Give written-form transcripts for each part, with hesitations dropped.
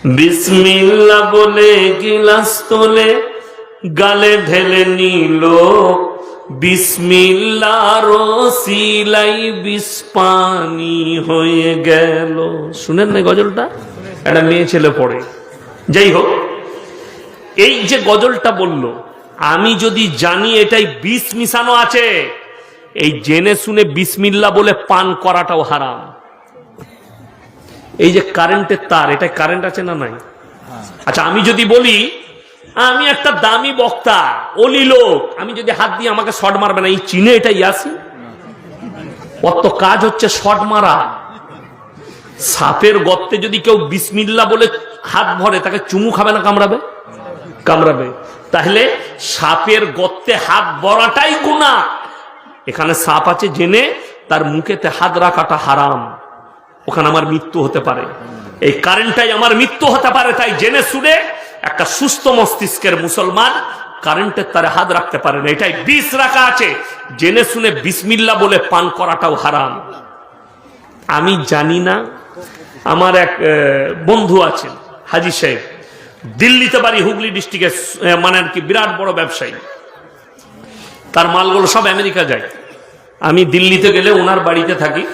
বিসমিল্লাহ বলে গিলাস তোলে গালে ঢেলে নিল, বিসমিল্লাহর ওসিলাই বিষ পানি হয়ে গেল। শুনেন না গজলটা? একটা মেয়ে ছেলে পড়ে। যাই হোক, এই যে গজলটা বলল, আমি যদি জানি এটাই বিষ মিশানো আছে, এই জেনে শুনে বিসমিল্লাহ বলে পান করাটাও হারাম। এই যে কারেন্টের তার, এটা কারেন্ট আছে না নাই? আচ্ছা, আমি যদি বলি আমি একটা দামি বক্তা, অলি লোক, আমি যদি হাত দিয়ে আমাকে শট মারবে না, এই চীনে এটা ইয়াসি অত কাজ হচ্ছে শট মারা। সাপের গর্তে যদি কেউ বিসমিল্লাহ বলে হাত ভরে, তাকে চুমু খাবে না কামড়াবে? কামড়াবে। তাহলে সাপের গর্তে হাত ভরাটাই গুনাহ। এখানে সাপ আছে জেনে তার মুখেতে হাত রাখাটা হারাম, ওখানে আমার মৃত্যু হতে পারে। এই কারেন্টটাই আমার মৃত্যু হতে পারে। তাই জেনে শুনে একটা সুস্থ মস্তিষ্কের মুসলমান কারেন্টের তারে হাত রাখতে পারে না, এটাই বিষ রাখা আছে। জেনে শুনে বিসমিল্লাহ বলে পান করাটাও হারাম। আমি জানি না, আমার এক বন্ধু আছেন হাজি সাহেব, দিল্লিতে বাড়ি, হুগলি ডিস্ট্রিক্টে, মানে আর কি বিরাট বড় ব্যবসায়ী। তার মালগুলো সব আমেরিকা যায়। আমি দিল্লিতে গেলে ওনার বাড়িতে থাকি।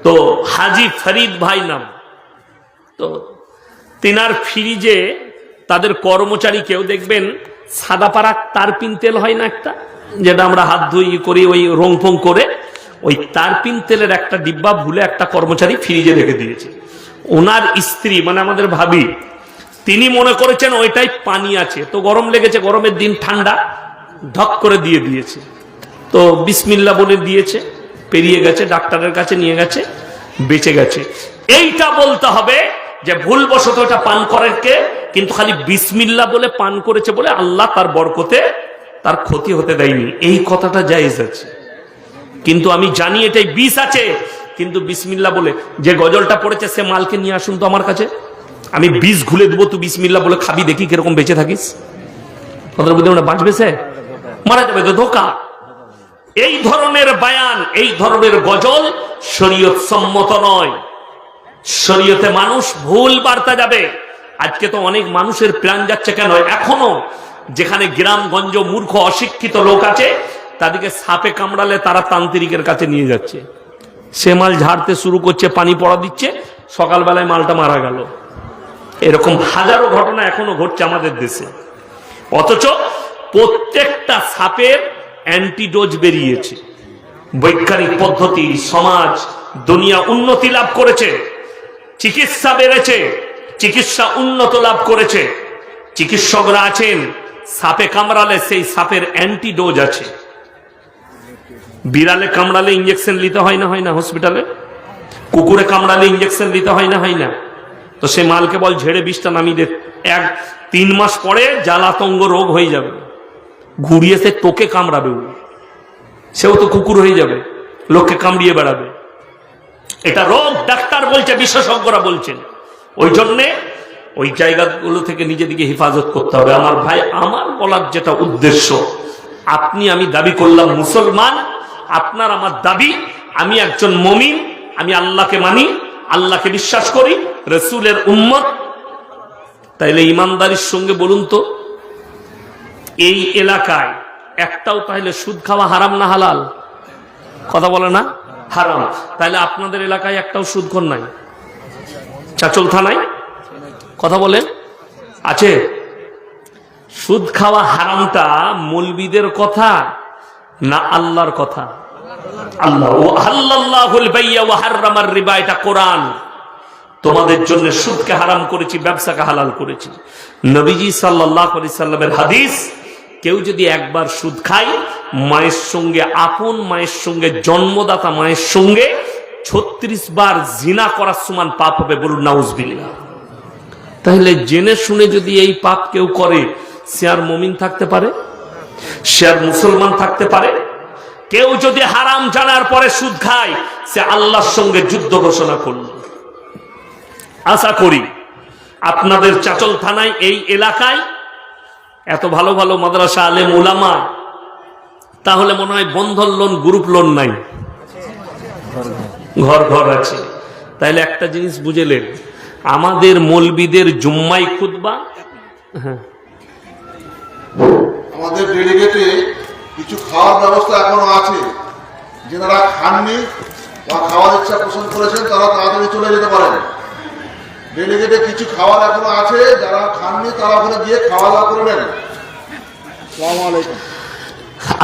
তো হাজি ফরিদ ভাই নাম। তো তিনার ফ্রিজে তাদের কর্মচারী কেউ দেখবেন সাদা পাড়া তারপিন তেল হয় না একটা, যেটা আমরা হাত ধুই করি ওই রং ফং করে, ওই তারপিন তেলের একটা ডিব্বা ভুলে একটা কর্মচারী ফ্রিজে রেখে দিয়েছে। ওনার স্ত্রী, মানে আমাদের ভাবি, তিনি মনে করেছেন ওইটাই পানি আছে। তো গরম লেগেছে, গরমের দিন ঠান্ডা, ঢক করে দিয়ে দিয়েছে। তো বিসমিল্লাহ বলে দিয়েছে, পেরিয়ে গেছে, ডাক্তারের কাছে নিয়ে গেছে, বেঁচে গেছে। এইটা বলতে হবে যে ভুলবশত এটা পান করেন কে, কিন্তু খালি বিসমিল্লাহ বলে পান করেছে বলে আল্লাহ তার বরকতে তার ক্ষতি হতে দেয়নি, এই কথাটা জায়েজ আছে। কিন্তু আমি জানি এটাই বিষ আছে, কিন্তু বিসমিল্লাহ বলে যে গজলটা পড়েছে সে মালকে নিয়ে আসুন তো আমার কাছে, আমি বিষ ঘুলে দেবো, তুই বিসমিল্লাহ বলে খাবি, দেখি কিরকম বেঁচে থাকিস। কথার মধ্যে বাঁচবে, সে মারা যাবে তো, ধোকা। এই ধরনের বায়ান, এই ধরনের গজল শরীয়ত সম্মত নয়। শরীয়তে মানুষ ভুল বার্তা যাবে। আজকে তো অনেক মানুষের প্রাণ যাচ্ছে কেন? এখনো যেখানে গ্রামগঞ্জ মূর্খ অশিক্ষিত লোক আছে, তাদেরকে সাপে কামড়ালে তারা তান্ত্রিকের কাছে নিয়ে যাচ্ছে, সে মাল ঝাড়তে শুরু করছে, পানি পড়া দিচ্ছে, সকালবেলায় মালটা মারা গেল। এরকম হাজারো ঘটনা এখনো ঘটছে আমাদের দেশে। অথচ প্রত্যেকটা সাপের অ্যান্টিডোজ বেরিয়েছে, বৈজ্ঞানিক পদ্ধতি, সমাজ দুনিয়া উন্নতি লাভ করেছে, চিকিৎসা বেড়েছে, চিকিৎসা উন্নত লাভ করেছে, চিকিৎসকরা আছেন, সাপে কামড়ালে সেই সাপের অ্যান্টিডোজ আছে। বিড়ালে কামড়ালে ইঞ্জেকশন নিতে হয় না, হয় না হসপিটালে? কুকুরে কামড়ালে ইঞ্জেকশন নিতে হয় না, হয় না? তো সে মালকে বল ঝেড়ে বিষটা নামিয়ে দে, 3 মাস পরে জ্বালাতঙ্গ রোগ হয়ে যাবে, ঘুরিয়ে সে তোকে কামড়াবে, সেও তো কুকুর হয়ে যাবে, লোককে কামড়িয়ে বেড়াবে। এটা রোগ, ডাক্তার বলছে, বিশেষজ্ঞরা বলছেন। ওই জন্যে ওই জায়গাগুলো থেকে নিজেদিকে হেফাজত করতে হবে। আমার ভাই, আমার বলার যেটা উদ্দেশ্য, আপনি আমি দাবি করলাম মুসলমান, আপনার আমার দাবি আমি একজন মুমিন, আমি আল্লাহকে মানি, আল্লাহকে বিশ্বাস করি, রাসূলের উম্মত। তাইলে ইমানদারির সঙ্গে বলুন তো, এই এলাকায় একটাও তাহলে সুদ খাওয়া হারাম না হালাল? কথা বলে না, হারাম। তাহলে আপনাদের এলাকায় একটাও সুদখোর নাই? চাচল থানায় কথা বলেন আছে? সুদ খাওয়া হারামটা মৌলবীদের কথা না আল্লাহর কথা? আল্লাহ, ও আল্লাহুল বাইয়া ওয়া হারামার রিবা, এটা কোরআন। তোমাদের জন্য সুদকে হারাম করেছি, ব্যবসাকে হালাল করেছি। নবীজি সাল্লাল্লাহু আলাইহি সাল্লামের হাদিস, কেউ যদি একবার সুদ খায়, মায়ের সঙ্গে, আপন মায়ের সঙ্গে, জন্মদাতা মায়ের সঙ্গে 36 বার জিনা করার সমান পাপ হবে। বলুন নাউজুবিল্লাহ। তাহলে জেনে শুনে যদি এই পাপ কেউ করে, সে আর মুমিন থাকতে পারে? সে আর মুসলমান থাকতে পারে? কেউ যদি হারাম জানার পরে সুদ খায়, সে আল্লাহর সঙ্গে যুদ্ধ ঘোষণা করল। আশা করি আপনাদের চাচল থানায়, এই এলাকায় এত ভালো ভালো মাদ্রাসা, আলেম উলামা, তাহলে মনে হয় বন্ধন লোন, গ্রুপ লোন নাই, ঘর ঘর আছে। তাইলে একটা জিনিস বুঝলেন, আমাদের মৌলবীদের জুম্মাই খুতবা, হ্যাঁ, আমাদের ডেলিগেটে কিছু খাওয়ার ব্যবস্থা এখনো আছে। যারা খাননি বা খাওয়ার ইচ্ছা পোষণ করেছেন তারা তাড়াতাড়ি চলে যেতে পারেন। ডেলিগেটে কিছু খাওয়ার এখনো আছে, যারা খাননি তারা ওখানে গিয়ে খাওয়া দাওয়া করবেন। আসসালামু আলাইকুম।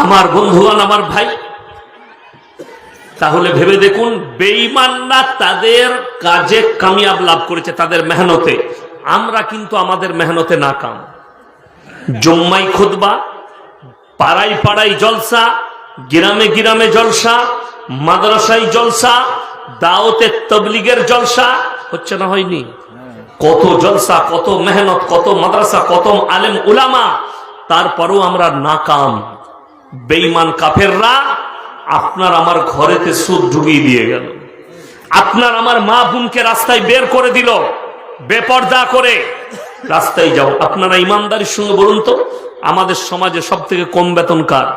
আমার বন্ধুগণ, আমার ভাই, তাহলে ভেবে দেখুন, বেঈমানরা তাদের কাজে কামিয়াব লাভ করেছে, তাদের মেহনতে। আমরা কিন্তু আমাদের মেহনতে নাকাম। জুম্মাই খুতবা, পাড়ায় পাড়ায় জলসা, গ্রামে গ্রামে জলসা, মাদ্রাসায় জলসা, দাওয়াতে তাবলীগের জলসা হচ্ছে না, হয়নি? কত জলসা, কত মেহনত, কত মাদ্রাসা, কত আলেম উলামা, তারপরেও আমরা নাকাম। বেঈমান কাফেররা আপনার আমার ঘরেতে সুদ ঢুকিয়ে দিয়ে গেল, আপনার আমার মা বোনকে রাস্তায় বের করে দিল, বেপর্দা করে। রাস্তায় যাও, আপনারা ইমানদারির সঙ্গে বলুন তো, আমাদের সমাজে সব থেকে কম বেতন কার?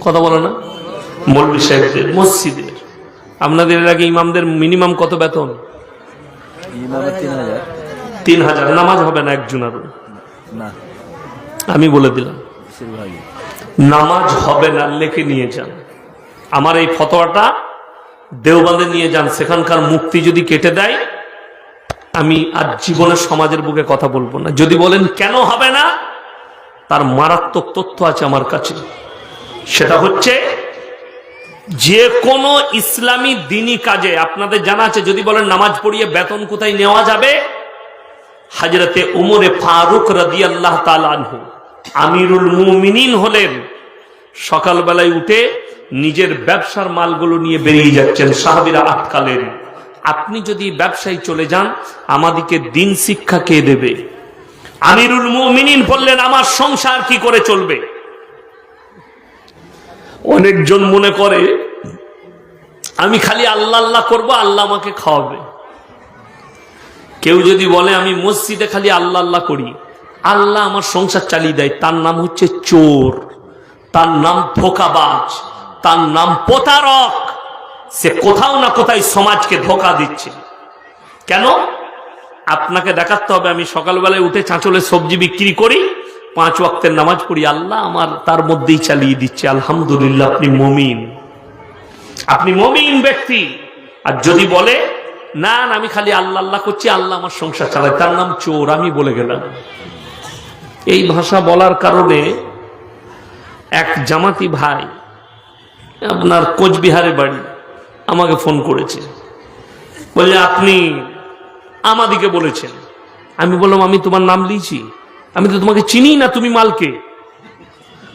কথা বলো না? মৌলভী সাহেবদের, মসজিদের। আপনাদের এর আগে ইমামদের মিনিমাম কত বেতন? 3,000। নামাজ হবে না একজনেরও, আমি বলে দিলাম, নামাজ হবে না। লেখে নিয়ে যান, আমার এই ফতোয়াটা দেওবন্দে নিয়ে যান, সেখানকার মুক্তি যদি কেটে দেয়, আমি আর জীবনের সমাজের বুকে কথা বলবো না। যদি বলেন কেন হবে না, তার মারাত্মক তথ্য আছে আমার কাছে। সেটা হচ্ছে, যে কোনো ইসলামী দিনী কাজে আপনাদের জানা আছে, যদি বলেন নামাজ পড়িয়ে বেতন কোথায় নেওয়া যাবে, হযরতে উমরে ফারুক রাদিয়াল্লাহু তাআলা আনহু আমিরুল মুমিনিন হলেন, সকালবেলায় উঠে নিজের ব্যবসার মালগুলো নিয়ে বেরিয়ে যাচ্ছেন, সাহাবীরা আটকালেন। আপনি যদি ব্যবসায় চলে যান, আমাদেরকে দিন শিক্ষা কে দেবে? আমিরুল মুমিনিন বললেন, আমার সংসার কি করে চলবে? অনেকজন মনে করে আমি খালি আল্লাহ আল্লাহ করবো, আল্লাহ আমাকে খাওয়াবে। কেউ যদি বলে আমি মসজিদে খালি আল্লাহ আল্লাহ করি, আল্লাহ আমার সংসার চালিয়ে দেয়, তার নাম হচ্ছে চোর, তার নাম ধোঁকাবাজ, তার নাম প্রতারক। সে কোথাও না কোথায় সমাজকে ধোঁকা দিচ্ছে। কেন? আপনাকে দেখাতে হবে আমি সকালবেলায় উঠে চাঁচলে সবজি বিক্রি করি, 5 ওয়াক্তের নামাজ পড়ি, আল্লাহ আমার তার মধ্যেই চালিয়ে দিচ্ছে। আলহামদুলিল্লাহ, আপনি মুমিন, আপনি মুমিন ব্যক্তি। আর যদি বলে না না আমি খালি আল্লাহ আল্লাহ করছি, আল্লাহ আমার সংসার চালায়, তার নাম চোর। আমি বলে গেলাম। এই ভাষা বলার কারণে এক জামাতি ভাই, আপনার কোচবিহারে বাড়ি, আমাকে ফোন করেছে, বললে আপনি আমাদিকে বলেছেন। আমি বললাম আমি তোমার নাম লিয়েছি, আমি তো তোমাকে চিনি না, তুমি মালকে।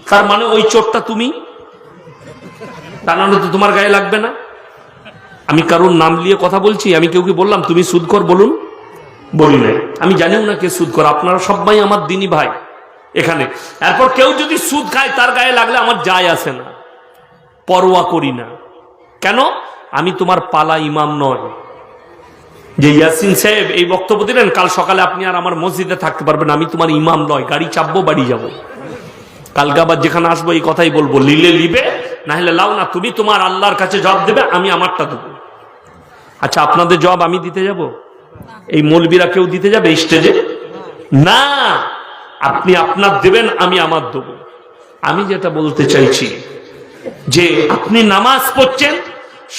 তার মানে ওই চোরটা তুমি, তার মানে তো তোমার গায়ে লাগবে না। আমি কারোর নাম নিয়ে কথা বলছি? আমি কেউ কি বললাম তুমি সুদখোর? বলুন, বলি নাই। আমি জানিও না কে সুদখোর। আপনারা সবাই আমার দিনী ভাই এখানে। এরপর কেউ যদি সুদ খায়, তার গায়ে লাগলে আমার যায় আসে না, পরোয়া করি না। কেন? আমি তোমার পালা ইমাম নয় যে ইয়াসিন সাহেব এই বক্তব্য দিলেন, কাল সকালে আপনি আর আমার মসজিদে থাকতে পারবেন। আমি তোমার ইমাম নয়, গাড়ি চাপবো, বাড়ি যাব। কালকে আবার যেখানে আসবো এই কথাই বলবো, লিলে লিবে, না হলে লাও না। তুমি তোমার আল্লাহর কাছে জবাব দেবে, আমি আমারটা দেবো। আচ্ছা, আপনাদের জবাব আমি দিতে যাব? এই মৌলবীরা কেউ দিতে যাবে স্টেজে? না, আপনি আপনার দেবেন, আমি আমার দেবো। আমি যেটা বলতে চাইছি, যে আপনি নামাজ পড়ছেন,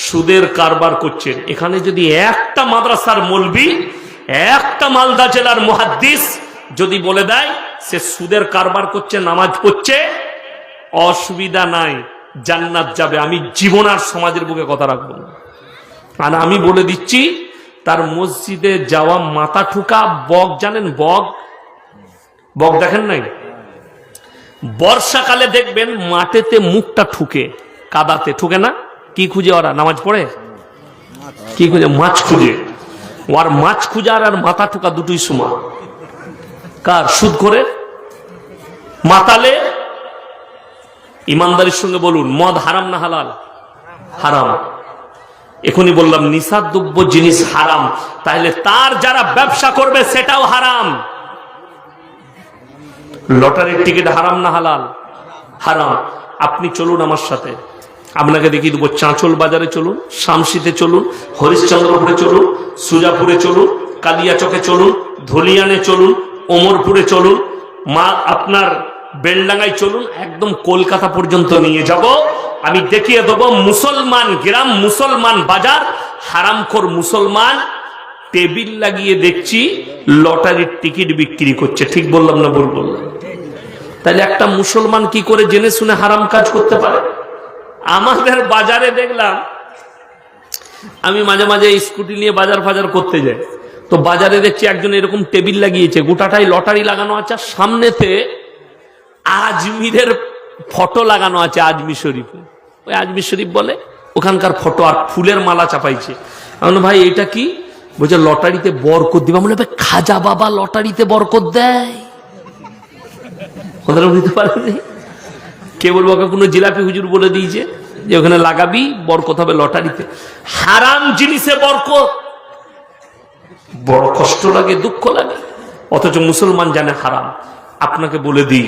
সুদের কারবার করছেন। এখানে যদি একটা মাদ্রাসার মৌলবী, একটা মালদা জেলার মুহাদ্দিস যদি বলে দেয় সে সুদের কারবার করছে, নামাজ পড়ছে, অসুবিধা নাই, জান্নাত যাবে। আমি জীবন আর সমাজের বুকে কথা রাখবো না। আর আমি বলে দিচ্ছি, তার মসজিদে যাওয়া মাথা ঠুকা বক, জানেন বক? বক দেখেন নাই? বর্ষাকালে দেখবেন মাঠেতে মুখটা ঠুকে, কাদাতে ঠুকে না? কি খুঁজে ওরা? নামাজ পড়ে কি খুঁজে? মাছ খুঁজে। ওর মাছ খুঁজার আর মাথা ঠুকা দুটোই সমান। কার? সুদ করে মাতালে। ইমানদারির সঙ্গে বলুন, মদ হারাম না হালাল? হারাম। এখনই বললাম নিষাদ্রব্য জিনিস হারাম, তাহলে তার যারা ব্যবসা করবে সেটাও হারাম। লটারির টিকিট হারাম না হালাল? হারাম। আপনি চলুন আমার সাথে, আপনাকে দেখিয়ে দেবো। চাঁচল বাজারে চলুন, শামসিতে চলুন, হরিশ্চন্দ্রপুরে চলুন, সুজাপুরে চলুন, কালিয়াচকে চলুন, ধুলিয়ানে চলুন, ওমরপুরে চলুন, আপনার বেলডাঙ্গায় চলুন, একদম কলকাতা পর্যন্ত নিয়ে যাব। আমি দেখিয়ে দেবো মুসলমান গ্রাম, মুসলমান বাজার, হারামখোর মুসলমান টেবিল লাগিয়ে দেখছি লটারির টিকিট বিক্রি করছে। ঠিক বললাম না ভুল বললাম? তাহলে একটা মুসলমান কি করে জেনে শুনে হারাম কাজ করতে পারে? আমাদের বাজারে দেখলাম, আমি মাঝে মাঝে স্কুটি নিয়ে বাজার ফাজার করতে যাই, তো বাজারে দেখছি একজন এরকম টেবিল লাগিয়েছে, গোটাটাই লটারি লাগানো আছে, সামনেতে আজমিরের ফটো লাগানো আছে, আজমির শরীফে, ওই আজমির শরীফ বলে ওখানকার ফটো, আর ফুলের মালা চাপাইছে। আমি ভাই এটা কি? বলছে লটারিতে বরকত দিবা। মনে ভাই খাজা বাবা লটারিতে বরকত দেয়? কথাটা বুঝতে পারেনি? কে বলবো কোনো জিলাপি হুজুর বলে দিয়েছে যে ওখানে লাগাবি বরকত হবে লটারিতে। হারাম জিনিসে বরকত, বড় কষ্ট লাগে, দুঃখ লাগে, অথচ মুসলমান জানে হারাম। আপনাকে বলে দিই,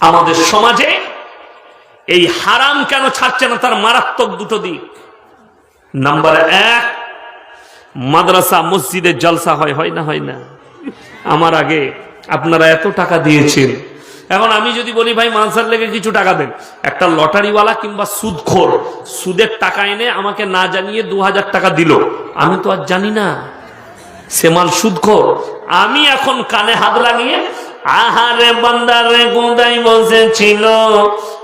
আমাদের সমাজে এই হারাম কেন ছাড়ছে না, তার মারাত্মক দুটো দিক। নাম্বার 1, মাদ্রাসা মসজিদে জলসা হয় না? হয় না? আমার আগে আপনারা এত টাকা দিয়েছেন, এখন আমি যদি বলি ভাই মাদ্রাসার লেগে কিছু টাকা দেন, একটা লটারিওয়ালা কিংবা সুদখোর সুদের টাকা এনে আমাকে না জানিয়ে 2000 টাকা দিল, আমি তো আর জানি না সে মাল সুদখোর। আমি এখন কানে হাত লাগিয়ে আহারে বান্দারে গোদাই বসেছিল,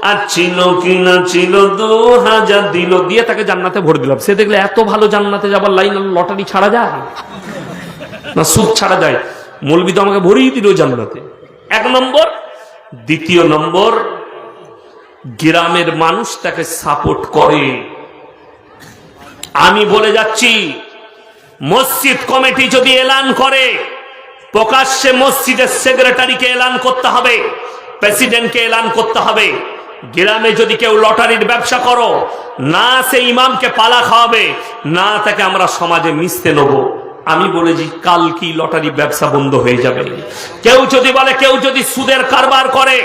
আর ছিল কিনা ছিল 2000 দিল, দিয়ে তাকে জান্নাতে ভরে দিলাম। সে দেখলে এত ভালো, জান্নাতে যাবার লাইন, লটারি ছাড়া যায় না সুদ ছাড়া যায়? মৌলবি তো আমাকে ভরেই দিল জান্নাতে। 1 নম্বর। দ্বিতীয় নম্বর, গ্রামের মানুষ তাকে সাপোর্ট করে। আমি বলে যাচ্ছি, মসজিদ কমিটি যদি এলান করে, প্রকাশ্যে মসজিদের সেক্রেটারিকে এলান করতে হবে, প্রেসিডেন্টকে এলান করতে হবে, গ্রামে যদি কেউ লটারির ব্যবসা করো, না সে ইমামকে পালা খাওয়াবে, না তাকে আমরা সমাজে মিশতে নেব। আমি বলেছি কাল কি লটারি ব্যবসা বন্ধ হয়ে যাবে। কেউ যদি বলে, কেউ যদি সুদের কারবার করে,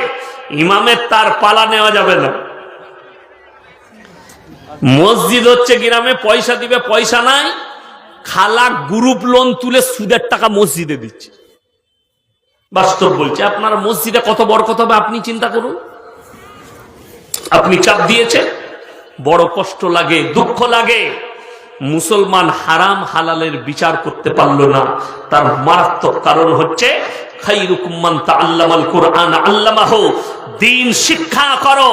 ইমামের তার পালা নেওয়া যাবে না। মসজিদ হচ্ছে গ্রামে, পয়সা দিবে, পয়সা নাই, খালা গ্রুপ লোন তুলে সুদের টাকা মসজিদে দিচ্ছে। বাস্তব বলছে, আপনার মসজিদে কত বরকত হবে আপনি চিন্তা করুন। আপনি চাপ দিয়েছে, বড় কষ্ট লাগে, দুঃখ লাগে। মুসলমান হারাম হালালের বিচার করতে পারল না, তার মারাত্মক কারণ হচ্ছে খায়রুকুম মান তাআল্লামাল কুরআন আল্লামাহু, দ্বীন শিক্ষা করো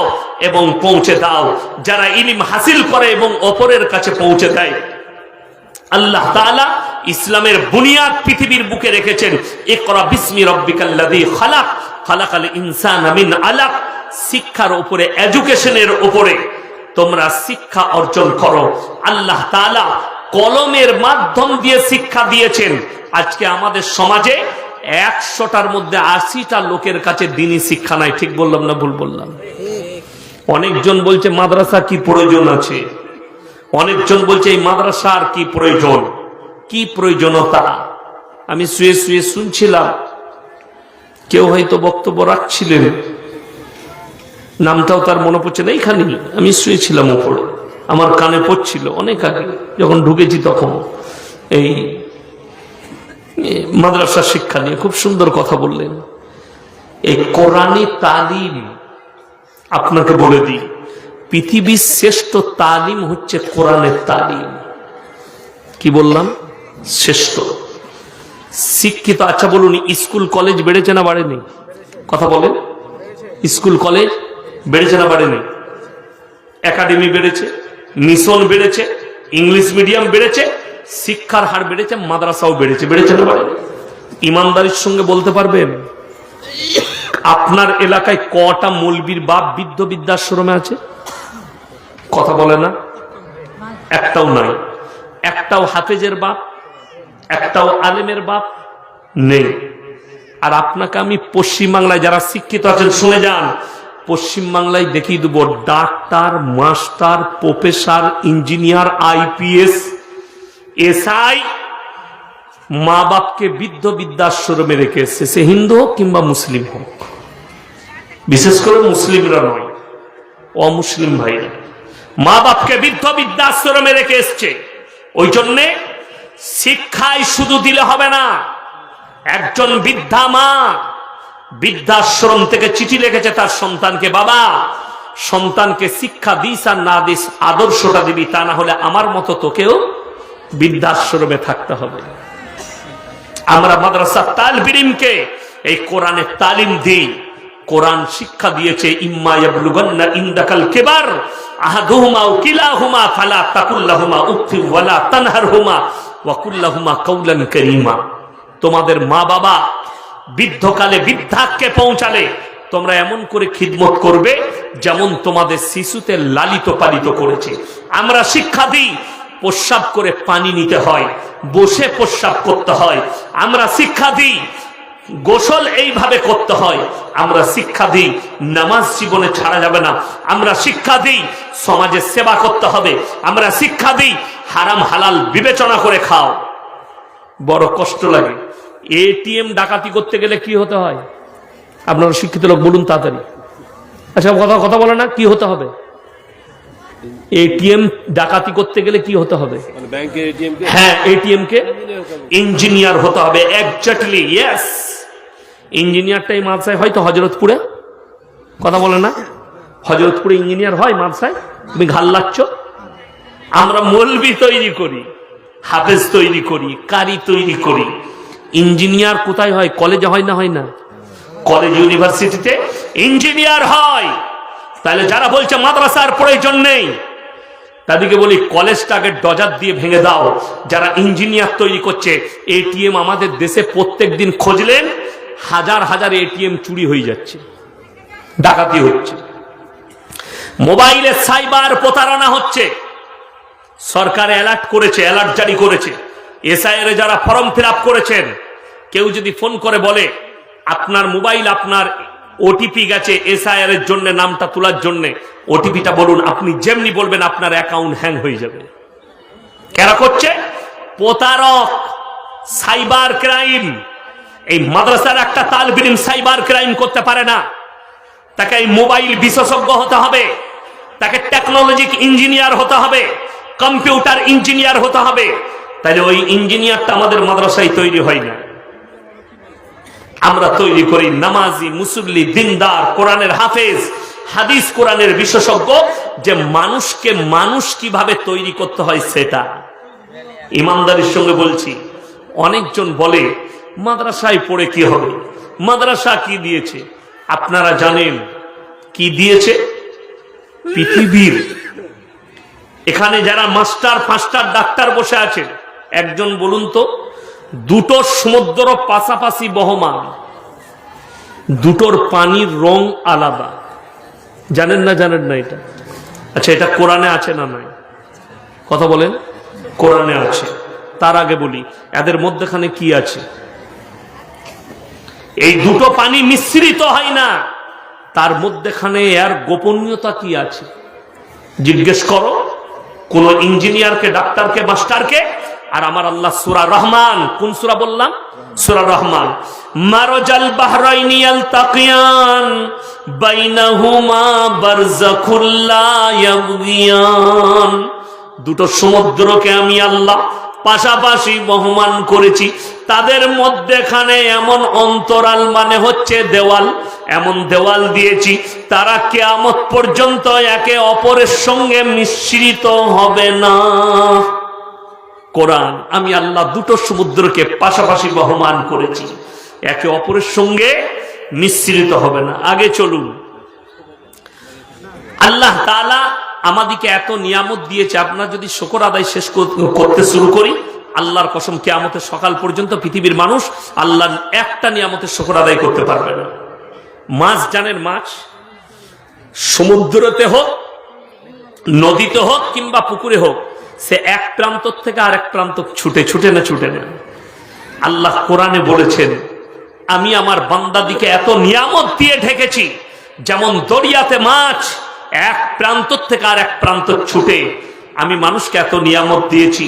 এবং পৌঁছে দাও। যারা ইলম হাসিল করে এবং অপরের কাছে পৌঁছে দেয়, আল্লাহ তাআলা ইসলামের বুনিয়াদ পৃথিবীর বুকে রেখেছেন। ইকরা বিসমি রাব্বিকাল্লাযী খালাক, খালাকাল ইনসানা মিন আলাক। শিক্ষার উপরে, এডুকেশনের উপরে তোমরা শিক্ষা অর্জন করো। আল্লাহ তাআলা কলমের মাধ্যম দিয়ে শিক্ষা দিয়েছেন। আজকে আমাদের সমাজে 100টার মধ্যে 80টা লোকের কাছে দ্বীনি শিক্ষা নাই। ঠিক বললাম না ভুল বললাম? অনেকজন বলছে মাদ্রাসা কি প্রয়োজন আছে, অনেকজন বলছে এই মাদ্রাসার কি প্রয়োজন, কি প্রয়োজনতা। আমি শুয়ে শুয়ে শুনছিলাম, কেউ হয়তো বক্তব্য রাখছিলেন, নামটাও তার মনে পড়ছে না, এইখানে আমি শুয়েছিলাম উপরে, আমার কানে পড়ছিল অনেক আগে যখন ঢুকেছি, তখন এই মাদ্রাসা শিক্ষা নিয়ে খুব সুন্দর কথা বললেন। এই কোরআনী তালিম, আপনাকে বলে দিই, পৃথিবীর শ্রেষ্ঠ তালিম হচ্ছে কোরআনের তালিম। কি বললাম? শ্রেষ্ঠ শিক্ষিত। আচ্ছা বলুন, স্কুল কলেজ বেড়েছে না বাড়েনি? কথা বলেন। স্কুল কলেজ বেড়েছে না বাড়েনি? একাডেমি বেড়েছে, মিশন বেড়েছে, ইংলিশ মিডিয়াম বেড়েছে, শিক্ষার হার বেড়েছে, মাদ্রাসাও বেড়েছে। বেড়েছে না বাড়েনি? ইমানদারির সঙ্গে বলতে পারবেন আপনার এলাকায় কটা মৌলবীর বাপ বৃদ্ধ বৃদ্ধাশ্রমে আছে? কথা বলে না? একটাও নাই। একটাও হাফেজের বাপ, একটাও আলেমের বাপ নেই। আর আপনাকে আমি পশ্চিমবাংলায় যারা শিক্ষিত আছেন শুনে যান, পশ্চিমবাংলায় দেখিয়ে দেবো doctor, master, professor, engineer, IPS, SI মা বাপকে বৃদ্ধ বৃদ্ধাশ্রমে রেখে এসছে, সে হিন্দু হোক কিংবা মুসলিম হোক। বিশেষ করে মুসলিমরা নয়, অমুসলিম ভাইরা মা বাপকে বৃদ্ধ বৃদ্ধাশ্রমে রেখে এসছে। ওই জন্যে শিক্ষায় শুধু দিলে হবে না। একজন বৃদ্ধা মা বৃদ্ধাশ্রম থেকে চিঠি লিখেছে তার সন্তানকে, বাবা সন্তানকে শিক্ষা দিস আর না দিস আদর্শটা দিবি, তা না হলে আমার মতো তোকেও বৃদ্ধাশ্রমে থাকতে হবে। আমরা মাদ্রাসা তালিবে ইলমকে এই কোরআনের তালিম দিই। কোরআন শিক্ষা দিয়েছে ইম্মা ইয়াবলুগান্না ইনদাকাল কিবার আহাদুহুমা আও কিলাহুমা ফালা তাকুল লাহুমা উফফি ওয়ালা তানহারহুমা ওয়া কুল লাহুমা কাওলান কারীমা। তোমাদের মা বাবা বৃদ্ধকালে বৃদ্ধাক্যে পৌঁছালে তোমরা এমন করে খিদমত করবে যেমন তোমাদের শিশুতে লালিত পালিত করেছে। আমরা শিক্ষা দিই প্রস্রাব করে পানি নিতে হয়, বসে প্রস্রাব করতে হয়। আমরা শিক্ষা দিই গোসল এইভাবে করতে হয়। আমরা শিক্ষা দিই নামাজ জীবনে ছাড়া যাবে না। আমরা শিক্ষা দিই সমাজের সেবা করতে হবে। আমরা শিক্ষা দিই হারাম হালাল বিবেচনা করে খাও। বড় কষ্ট লাগে। এটিএম ডাকাতি করতে গেলে কি হতে হয়? আপনারা শিক্ষিত লোক বলুন তাড়াতাড়ি। আচ্ছা কথা বলে না, কি হতে হবে? এটিএম ডাকাতি করতে গেলে কি হতে হবে? হ্যাঁ, এটিএম কে ইঞ্জিনিয়ার হতে হবে। Exactly, yes. ইঞ্জিনিয়ারটাই মাদ্রাসায় হয়তো হযরতপুরে, কথা বলে না, হযরতপুরে ইঞ্জিনিয়ার হয় মাদ্রাসায়। তুমি ঘাল্লাচ্ছ। আমরা মৌলবি তৈরি করি, হাফেজ তৈরি করি, কারি তৈরি করি। ইঞ্জিনিয়ার কোথায় হয়? কলেজে হয় না? হয় না? কলেজ ইউনিভার্সিটিতে ইঞ্জিনিয়ার হয়। তাহলে যারা বলছে মাদ্রাসার প্রয়োজন নেই তাদেরকে বলি কলেজটাকে ডজার দিয়ে ভেঙে দাও। যারা ইঞ্জিনিয়ার তৈরি করছে, এটিএম আমাদের দেশে প্রত্যেক দিন খুঁজলেন হাজার হাজার এটিএম চুরি হয়ে যাচ্ছে, ডাকাতি হচ্ছে, মোবাইলে সাইবার প্রতারণা হচ্ছে। সরকার অ্যালার্ট করেছে, অ্যালার্ট জারি করেছে। এসআইআর এ যারা ফর্ম ফিল আপ করেছেন, কেউ যদি ফোন করে বলে আপনার মোবাইল আপনার ওটিপি গেছে এসআইআর এর জন্য, নামটা তোলার জন্য, ওটিপিটা বলুন, আপনি যেমনি বলবেন আপনার অ্যাকাউন্ট হ্যাং হয়ে যাবে। কারা করছে? প্রতারক, সাইবার ক্রাইম। এই মাদ্রাসার একটা তালিবে ইলম সাইবার ক্রাইম করতে পারে না। তাকে এই মোবাইল বিশেষজ্ঞ হতে হবে, তাকে টেকনোলজি ইঞ্জিনিয়ার হতে হবে, কম্পিউটার ইঞ্জিনিয়ার হতে হবে। তাহলে ওই ইঞ্জিনিয়ারটা আমাদের মাদ্রাসায় তৈরি হয় না। আমরা তৈরি করি নামাজি, মুসল্লি, দিনদার, কোরআনের হাফেজ, হাদিস কোরআনের বিশেষজ্ঞ, যে মানুষকে মানুষ কিভাবে তৈরি করতে হয় সেটা। ইমানদারির সঙ্গে বলছি, অনেকজন বলে মাদ্রাসায় পড়ে কি হবে? মাদ্রাসা কি দিয়েছে? আপনারা জানেন কি দিয়েছে? পৃথিবীর এখানে যারা মাস্টার ফাস্টার ডাক্তার বসে আছেন, একজন বলুন তো, দুটো সমুদ্র পাশাপাশি বহমান, দুটোর পানির রং আলাদা। জানেন না? জানেন না এটা? আচ্ছা, এটা কোরআনে আছে না নাই? কথা বলেন। কোরআনে আছে। তার আগে বলি এদের মধ্যখানে কি আছে? এই দুটো পানি মিশ্রিত হয় না, তার মধ্যখানে এর গোপনীয়তা কি আছে? জিজ্ঞেস করো কোন ইঞ্জিনিয়ারকে, ডাক্তারকে, মাস্টারকে। আর আমার আল্লাহ সূরা রহমান, কোন সূরা বললাম? সূরা রহমান। মারজাল বাহরাইনি ইয়ালতাকিয়ান বাইনাহুমা বারযাখুল লা ইয়াবগিয়ান। দুটো সমুদ্রকে আমি আল্লাহ পাশাপাশি বহমান করেছি, তাদের মধ্যখানে এমন অন্তরাল মানে হচ্ছে দেওয়াল, এমন দেওয়াল দিয়েছি তারা কিয়ামত পর্যন্ত একে অপরের সঙ্গে মিশ্রিত হবে না। কোরআন, আমি আল্লাহ দুটো সমুদ্রকে পাশাপাশি বহমান করেছি, একে অপরের সঙ্গে মিশ্রিত হবে না। আগে চলুন। আল্লাহ তাআলা আমাদেরকে এত নিয়ামত দিয়েছে, আপনার যদি শুকর আদায় শেষ করতে শুরু করি, আল্লাহর কসম কিয়ামতের সকাল পর্যন্ত পৃথিবীর মানুষ আল্লাহর একটা নিয়ামতের শুকর আদায় করতে পারবে না। মাছ, জানেন মাছ সমুদ্রতে হোক, নদীতে হোক কিংবা পুকুরে হোক, সে এক প্রান্ত থেকে আরেক প্রান্ত ছুটে না। আল্লাহ কোরআনে বলেছেন, আমি আমার বান্দাদিকে এত নিয়ামত দিয়ে ঢেকেছি, যেমন দরিয়াতে মাছ এক প্রান্ত থেকে আর এক প্রান্ত ছুটে, আমি মানুষকে এত নিয়ামত দিয়েছি,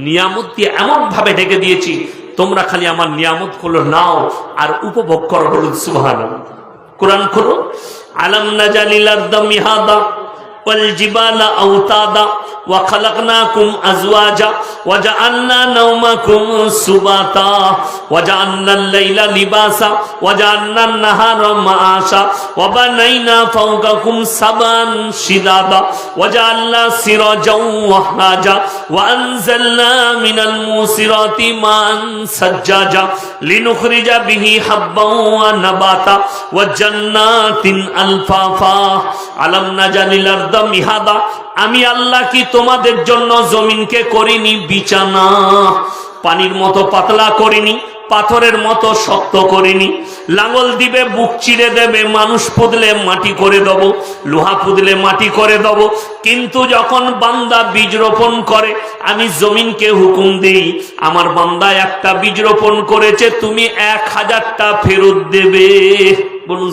নিয়ামত দিয়ে এমন ভাবে ঢেকে দিয়েছি, তোমরা খালি আমার নিয়ামত গুলো নাও আর উপভোগ করো। বলুন সুবহানাল্লাহ। কোরআন খোলো। আলাম নাজালিল আরদা মিহাদা ওয়াল জিবালা আওতাদা وخلقناكم أزواجا وجعلنا نومكم سباتا وجعلنا الليل لباسا وجعلنا النهار معاشا وبنينا فوقكم سبعا شدادا وجعلنا سراجا وهاجا وأنزلنا من الموسرات ماء سجاجا لنخرج به حبا ونباتا وجنات ألفافا ألم نجعل الأرض مهادا আমি আল্লাহ কি তোমাদের জন্য জমিনকে করিনি বিছানা, পানির মতো পাতলা করিনি, পাথরের মতো শক্ত করিনি। লাঙল দিবে বুক চিরে দেবে, মানুষ পুদলে মাটি করে দেবো, লোহা পুদলে মাটি করে দেবো। কিন্তু যখন বান্দা বীজ রোপণ করে আমি জমিনকে হুকুম দিই, আমার বান্দা একটা বীজ রোপণ করেছে, তুমি 1000টা ফেরত দেবে। বলুন।